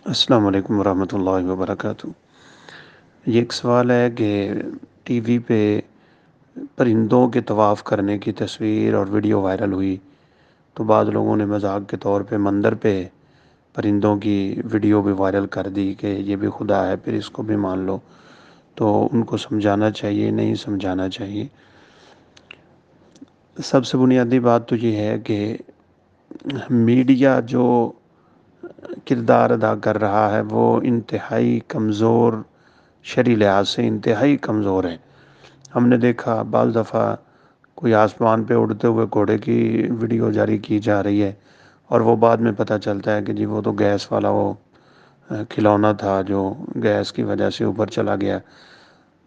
السلام علیکم ورحمۃ اللہ وبرکاتہ۔ یہ ایک سوال ہے کہ ٹی وی پہ پرندوں کے طواف کرنے کی تصویر اور ویڈیو وائرل ہوئی، تو بعض لوگوں نے مذاق کے طور پہ مندر پہ پرندوں کی ویڈیو بھی وائرل کر دی کہ یہ بھی خدا ہے، پھر اس کو بھی مان لو۔ تو ان کو سمجھانا چاہیے، نہیں سمجھانا چاہیے؟ سب سے بنیادی بات تو یہ ہے کہ میڈیا جو کردار ادا کر رہا ہے وہ انتہائی کمزور، شرعی لحاظ سے انتہائی کمزور ہے۔ ہم نے دیکھا بعض دفعہ کوئی آسمان پہ اڑتے ہوئے گھوڑے کی ویڈیو جاری کی جا رہی ہے، اور وہ بعد میں پتہ چلتا ہے کہ جی وہ تو گیس والا وہ کھلونا تھا جو گیس کی وجہ سے اوپر چلا گیا۔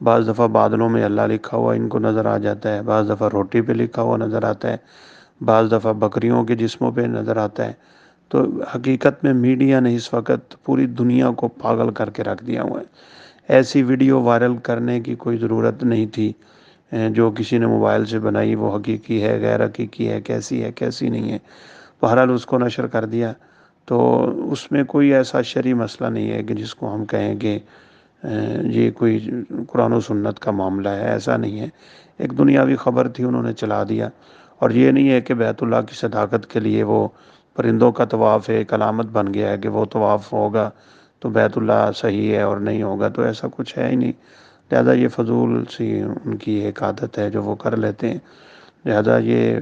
بعض دفعہ بادلوں میں اللہ لکھا ہوا ان کو نظر آ جاتا ہے، بعض دفعہ روٹی پہ لکھا ہوا نظر آتا ہے، بعض دفعہ بکریوں کے جسموں پہ نظر آتا ہے۔ تو حقیقت میں میڈیا نے اس وقت پوری دنیا کو پاگل کر کے رکھ دیا ہوا ہے۔ ایسی ویڈیو وائرل کرنے کی کوئی ضرورت نہیں تھی۔ جو کسی نے موبائل سے بنائی وہ حقیقی ہے، غیر حقیقی ہے، کیسی نہیں ہے، بہرحال اس کو نشر کر دیا۔ تو اس میں کوئی ایسا شرعی مسئلہ نہیں ہے کہ جس کو ہم کہیں کہ یہ کوئی قرآن و سنت کا معاملہ ہے، ایسا نہیں ہے۔ ایک دنیاوی خبر تھی، انہوں نے چلا دیا۔ اور یہ نہیں ہے کہ بیت اللہ کی صداقت کے لیے وہ پرندوں کا طواف ایک علامت بن گیا ہے کہ وہ طواف ہوگا تو بیت اللہ صحیح ہے اور نہیں ہوگا، تو ایسا کچھ ہے ہی نہیں۔ لہذا یہ فضول سی ان کی ایک عادت ہے جو وہ کر لیتے ہیں۔ لہذا یہ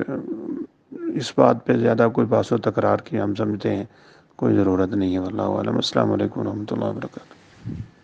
اس بات پہ زیادہ کوئی بحث و تکرار کی ہم سمجھتے ہیں کوئی ضرورت نہیں ہے۔ واللہ اعلم۔ السلام علیکم ورحمۃ اللہ وبرکاتہ۔